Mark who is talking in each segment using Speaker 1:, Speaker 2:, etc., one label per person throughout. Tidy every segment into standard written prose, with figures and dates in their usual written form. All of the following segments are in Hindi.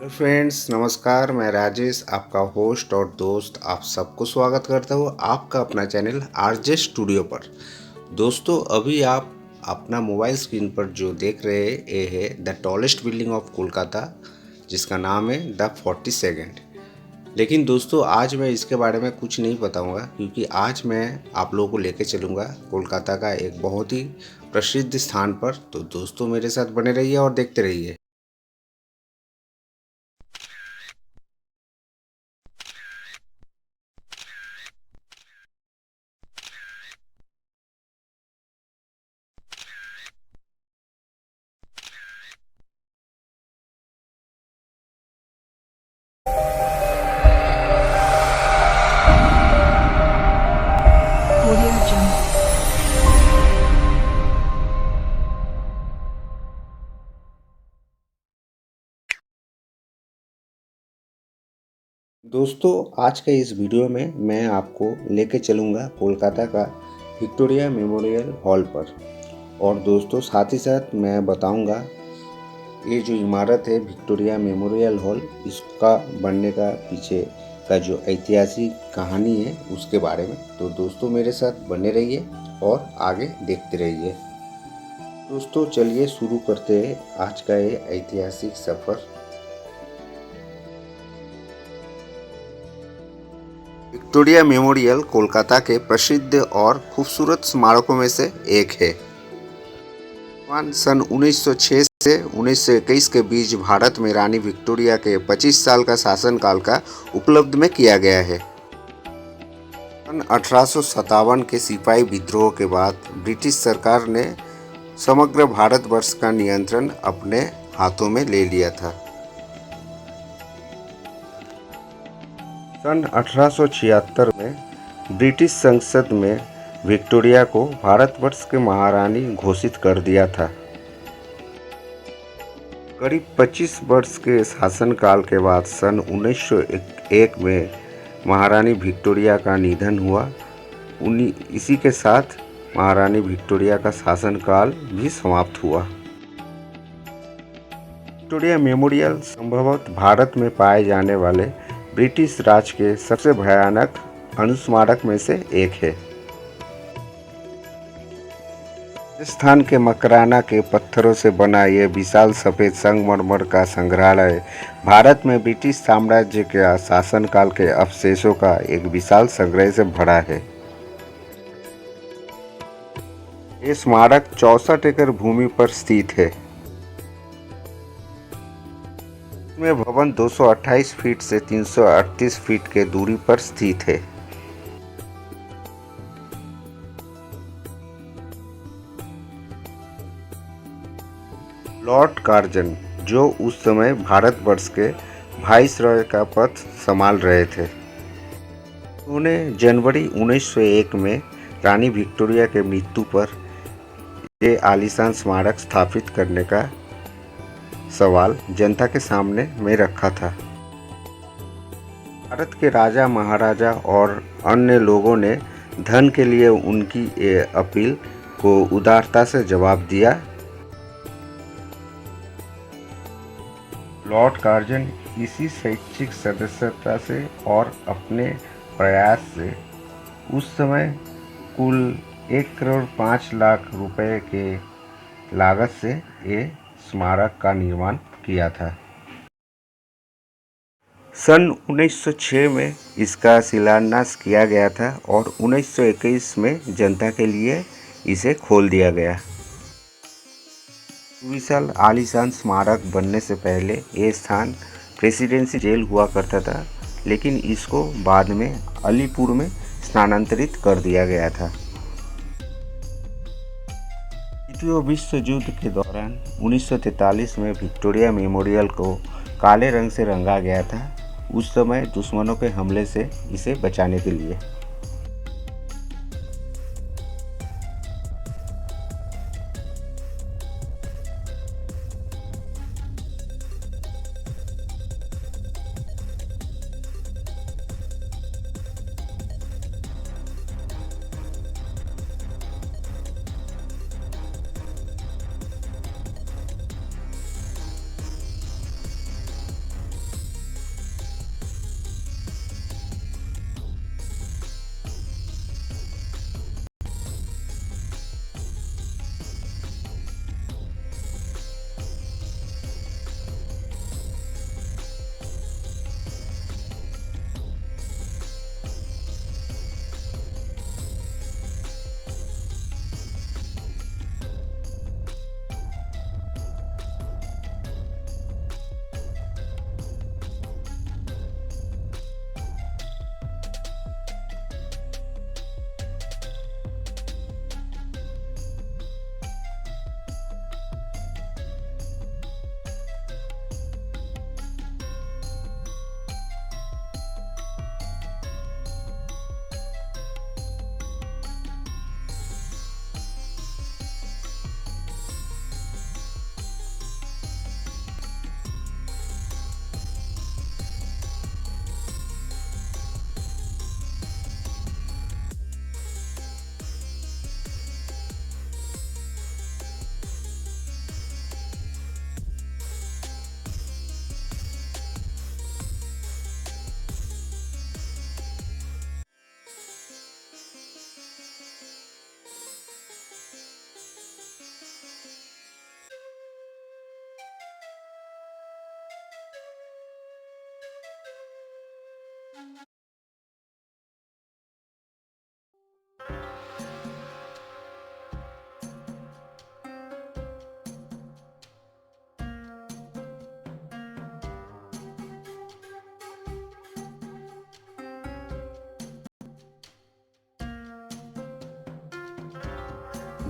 Speaker 1: हेलो फ्रेंड्स, नमस्कार। मैं राजेश, आपका होस्ट और दोस्त, आप सबको स्वागत करता हूँ आपका अपना चैनल आरजे स्टूडियो पर। दोस्तों, अभी आप अपना मोबाइल स्क्रीन पर जो देख रहे हैं ये है the tallest building of Kolkata, जिसका नाम है द 42nd। लेकिन दोस्तों, आज मैं इसके बारे में कुछ नहीं बताऊंगा, क्योंकि आज मैं आप लोगों को लेके चलूँगा कोलकाता का एक बहुत ही प्रसिद्ध स्थान पर। तो दोस्तों, मेरे साथ बने रहिए और देखते रहिए।
Speaker 2: Audio Jungle.
Speaker 1: दोस्तों, आज के इस वीडियो में मैं आपको लेके चलूँगा कोलकाता का विक्टोरिया मेमोरियल हॉल पर। और दोस्तों, साथ ही साथ मैं बताऊँगा ये जो इमारत है विक्टोरिया मेमोरियल हॉल, इसका बनने का पीछे का जो ऐतिहासिक कहानी है उसके बारे में। तो दोस्तों, मेरे साथ बने रहिए और आगे देखते रहिए। दोस्तों, चलिए शुरू करते हैं आज का ये ऐतिहासिक सफ़र। विक्टोरिया मेमोरियल कोलकाता के प्रसिद्ध और खूबसूरत स्मारकों में से एक है। सन 1906 से 1921 के बीच भारत में रानी विक्टोरिया के 25 साल का शासनकाल का उपलब्ध में किया गया है। सन 1857 के सिपाही विद्रोह के बाद ब्रिटिश सरकार ने समग्र भारतवर्ष का नियंत्रण अपने हाथों में ले लिया था। सन 1876 में ब्रिटिश संसद में विक्टोरिया को भारतवर्ष के महारानी घोषित कर दिया था। करीब 25 वर्ष के शासनकाल के बाद सन 1901 में महारानी विक्टोरिया का निधन हुआ। इसी के साथ महारानी विक्टोरिया का शासनकाल भी समाप्त हुआ। विक्टोरिया मेमोरियल संभवतः भारत में पाए जाने वाले ब्रिटिश राज के सबसे भयानक अनुस्मारक में से एक है। राजस्थान के मकराना के पत्थरों से बना यह विशाल सफ़ेद संगमरमर का संग्रहालय भारत में ब्रिटिश साम्राज्य के शासनकाल के अवशेषों का एक विशाल संग्रह से भरा है। ये स्मारक 64 एकड़ भूमि पर स्थित है। इसमें भवन 228 फीट से 338 फीट के दूरी पर स्थित है। लॉर्ड कार्जन, जो उस समय भारतवर्ष के वाइसरॉय का पद संभाल रहे थे, उन्होंने जनवरी 1901 में रानी विक्टोरिया के मृत्यु पर ये आलीशान स्मारक स्थापित करने का सवाल जनता के सामने में रखा था। भारत के राजा महाराजा और अन्य लोगों ने धन के लिए उनकी ये अपील को उदारता से जवाब दिया। लॉर्ड कार्जन इसी शैक्षिक सदस्यता से और अपने प्रयास से उस समय कुल 1,05,00,000 रुपए के लागत से ये स्मारक का निर्माण किया था। सन 1906 में इसका शिलान्यास किया गया था और 1921 में जनता के लिए इसे खोल दिया गया। विशाल आलीशान स्मारक बनने से पहले ये स्थान प्रेसिडेंसी जेल हुआ करता था, लेकिन इसको बाद में अलीपुर में स्थानांतरित कर दिया गया था। द्वितीय विश्व युद्ध के दौरान 1943 में विक्टोरिया मेमोरियल को काले रंग से रंगा गया था, उस समय दुश्मनों के हमले से इसे बचाने के लिए।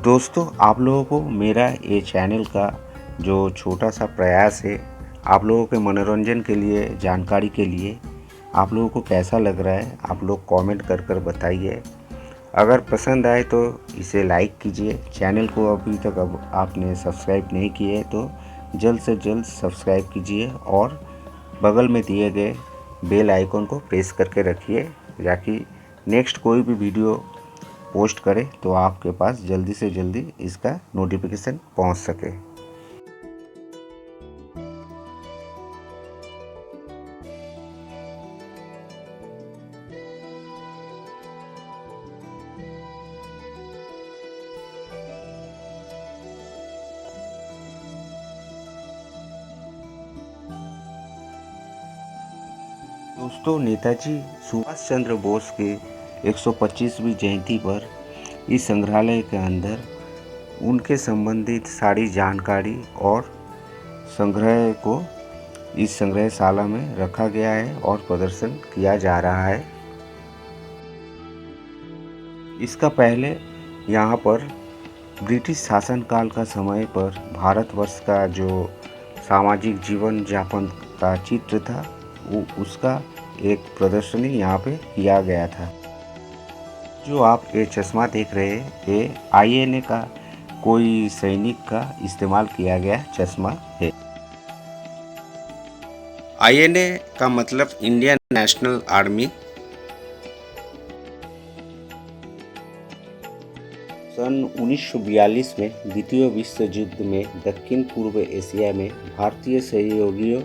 Speaker 1: दोस्तों, आप लोगों को मेरा ये चैनल का जो छोटा सा प्रयास है, आप लोगों के मनोरंजन के लिए, जानकारी के लिए, आप लोगों को कैसा लग रहा है, आप लोग कमेंट कर कर बताइए। अगर पसंद आए तो इसे लाइक कीजिए। चैनल को अभी तक अब आपने सब्सक्राइब नहीं किए है तो जल्द से जल्द सब्सक्राइब कीजिए और बगल में दिए गए बेल आइकन को प्रेस करके रखिए, ताकि नेक्स्ट कोई भी वीडियो पोस्ट करें तो आपके पास जल्दी से जल्दी इसका नोटिफिकेशन पहुंच सके। दोस्तों, नेताजी सुभाष चंद्र बोस के 125वीं जयंती पर इस संग्रहालय के अंदर उनके संबंधित सारी जानकारी और संग्रह को इस संग्रहशाला में रखा गया है और प्रदर्शन किया जा रहा है। इसका पहले यहाँ पर ब्रिटिश शासनकाल का समय पर भारतवर्ष का जो सामाजिक जीवन यापन का चित्र था, वो उसका एक प्रदर्शनी यहाँ पे किया गया था। जो आप ये चश्मा देख रहे हैं, ये आईएनए का कोई सैनिक का इस्तेमाल किया गया चश्मा है। आईएनए का मतलब इंडियन नेशनल आर्मी। सन 1942 में द्वितीय विश्व युद्ध में दक्षिण पूर्व एशिया में भारतीय सहयोगियों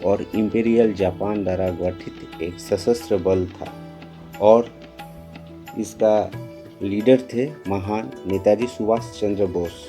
Speaker 1: और इंपीरियल जापान द्वारा गठित एक सशस्त्र बल था और इसका लीडर थे महान नेताजी सुभाष चंद्र बोस।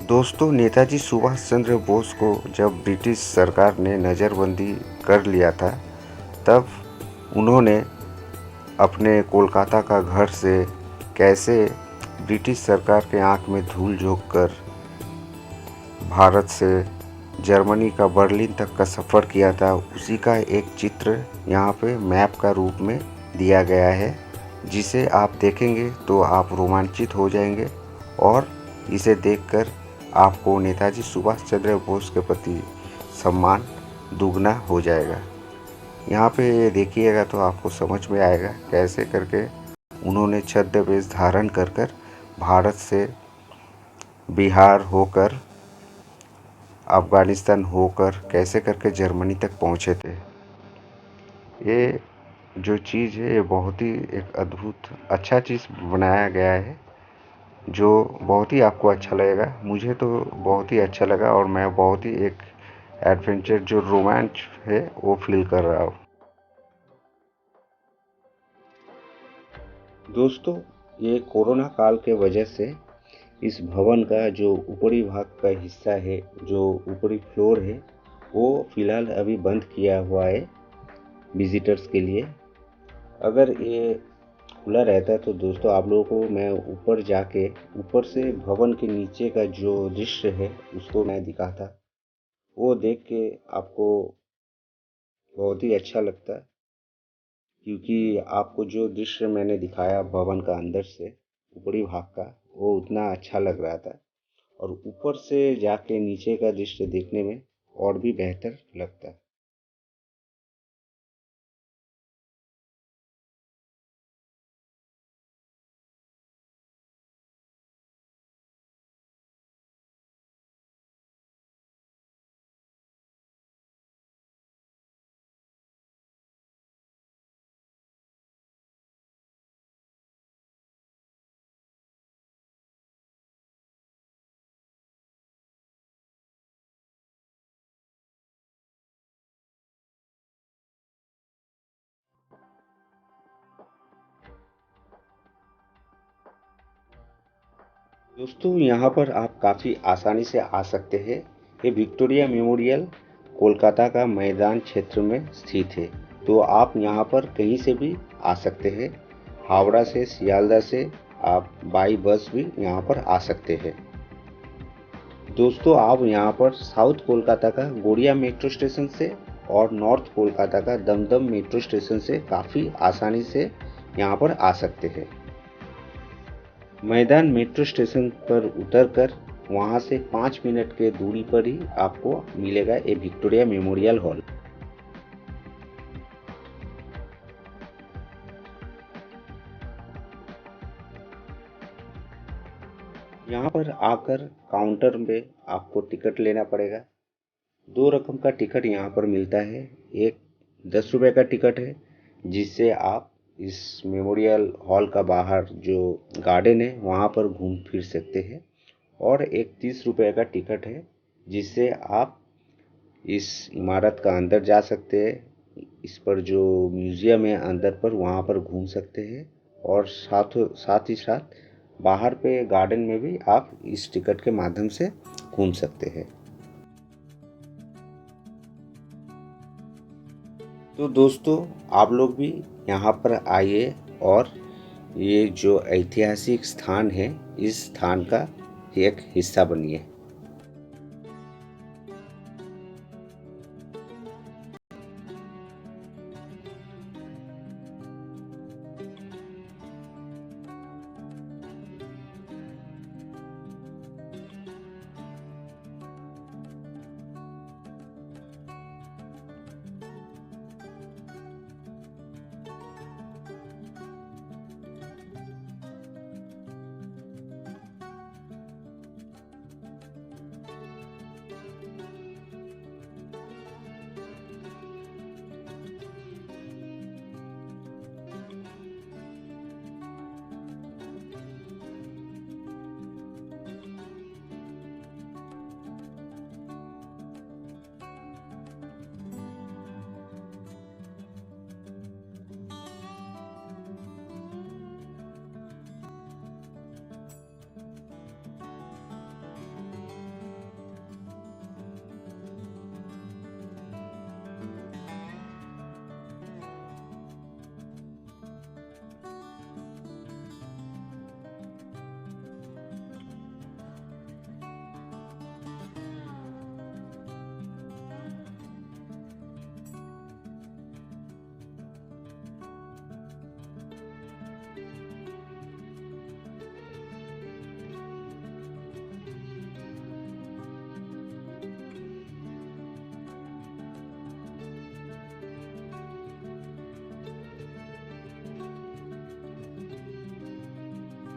Speaker 1: दोस्तों, नेताजी सुभाष चंद्र बोस को जब ब्रिटिश सरकार ने नज़रबंदी कर लिया था, तब उन्होंने अपने कोलकाता का घर से कैसे ब्रिटिश सरकार के आंख में धूल झोंक कर भारत से जर्मनी का बर्लिन तक का सफ़र किया था, उसी का एक चित्र यहाँ पे मैप का रूप में दिया गया है, जिसे आप देखेंगे तो आप रोमांचित हो जाएंगे और इसे देखकर आपको नेताजी सुभाष चंद्र बोस के प्रति सम्मान दुगना हो जाएगा। यहाँ पे ये देखिएगा तो आपको समझ में आएगा कैसे करके उन्होंने छद्मवेश धारण कर कर भारत से बिहार होकर, अफ़गानिस्तान होकर कैसे करके जर्मनी तक पहुँचे थे। ये जो चीज़ है, ये बहुत ही एक अद्भुत अच्छा चीज़ बनाया गया है, जो बहुत ही आपको अच्छा लगेगा। मुझे तो बहुत ही अच्छा लगा और मैं बहुत ही एक एडवेंचर जो रोमांच है वो फील कर रहा हूँ। दोस्तों, ये कोरोना काल के वजह से इस भवन का जो ऊपरी भाग का हिस्सा है, जो ऊपरी फ्लोर है, वो फ़िलहाल अभी बंद किया हुआ है विजिटर्स के लिए। अगर ये खुला रहता है तो दोस्तों आप लोगों को मैं ऊपर जाके ऊपर से भवन के नीचे का जो दृश्य है उसको मैं दिखाता। वो देख के आपको बहुत ही अच्छा लगता, क्योंकि आपको जो दृश्य मैंने दिखाया भवन का अंदर से ऊपरी भाग का, वो उतना अच्छा लग रहा था और ऊपर से जाके नीचे का दृश्य देखने में और भी बेहतर लगता है। दोस्तों यहाँ पर आप काफ़ी आसानी से आ सकते हैं। ये विक्टोरिया मेमोरियल कोलकाता का मैदान क्षेत्र में स्थित है। तो आप यहाँ पर कहीं से भी आ सकते हैं। हावड़ा से, सियालदह से आप बाई बस भी यहाँ पर आ सकते हैं। दोस्तों आप यहाँ पर साउथ कोलकाता का गोड़िया मेट्रो स्टेशन से और नॉर्थ कोलकाता का दमदम मेट्रो स्टेशन से काफ़ी आसानी से यहाँ पर आ सकते हैं। मैदान मेट्रो स्टेशन पर उतरकर वहां से 5 मिनट के दूरी पर ही आपको मिलेगा ये विक्टोरिया मेमोरियल हॉल। यहाँ पर आकर काउंटर में आपको टिकट लेना पड़ेगा। 2 रकम का टिकट यहाँ पर मिलता है। एक 10 रुपये का टिकट है जिससे आप इस मेमोरियल हॉल का बाहर जो गार्डन है वहाँ पर घूम फिर सकते हैं। और एक 30 रुपये का टिकट है जिससे आप इस इमारत का अंदर जा सकते हैं। इस पर जो म्यूज़ियम है अंदर पर वहाँ पर घूम सकते हैं। और साथ ही साथ बाहर पे गार्डन में भी आप इस टिकट के माध्यम से घूम सकते हैं। तो दोस्तों आप लोग भी यहाँ पर आइए और ये जो ऐतिहासिक स्थान है इस स्थान का एक हिस्सा बनिए।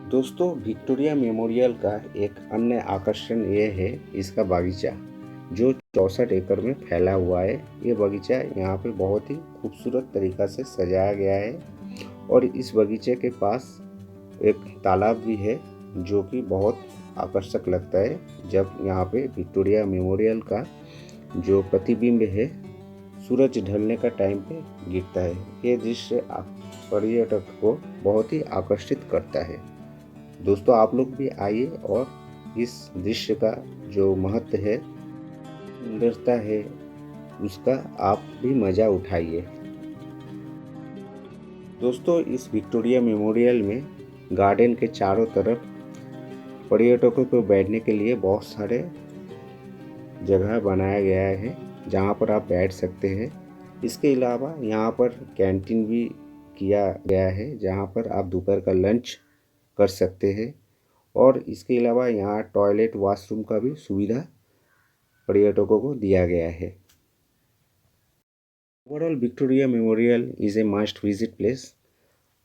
Speaker 1: दोस्तों विक्टोरिया मेमोरियल का एक अन्य आकर्षण ये है इसका बागीचा जो 64 एकड़ में फैला हुआ है। ये बगीचा यहाँ पे बहुत ही खूबसूरत तरीक़ा से सजाया गया है। और इस बगीचे के पास एक तालाब भी है जो कि बहुत आकर्षक लगता है जब यहाँ पे विक्टोरिया मेमोरियल का जो प्रतिबिंब है सूरज ढलने का टाइम पे गिरता है। ये दृश्य पर्यटक को बहुत ही आकर्षित करता है। दोस्तों आप लोग भी आइए और इस दृश्य का जो महत्व है, सुंदरता है, उसका आप भी मज़ा उठाइए। दोस्तों इस विक्टोरिया मेमोरियल में गार्डन के चारों तरफ पर्यटकों को बैठने के लिए बहुत सारे जगह बनाया गया है जहाँ पर आप बैठ सकते हैं। इसके अलावा यहाँ पर कैंटीन भी किया गया है जहाँ पर आप दोपहर का लंच कर सकते हैं। और इसके अलावा यहाँ टॉयलेट वॉशरूम का भी सुविधा पर्यटकों को दिया गया है। Overall Victoria memorial is a must visit place.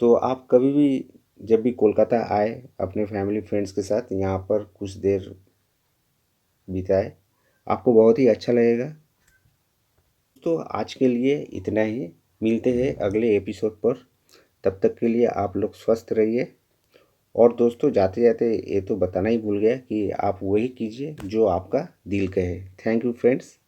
Speaker 1: तो आप कभी भी जब भी कोलकाता आए अपने फैमिली फ्रेंड्स के साथ यहाँ पर कुछ देर बिताए, आपको बहुत ही अच्छा लगेगा। तो आज के लिए इतना ही, मिलते हैं अगले एपिसोड पर। तब तक के लिए आप लोग स्वस्थ रहिए। और दोस्तों जाते जाते ये तो बताना ही भूल गया कि आप वही कीजिए जो आपका दिल कहे। Thank you friends.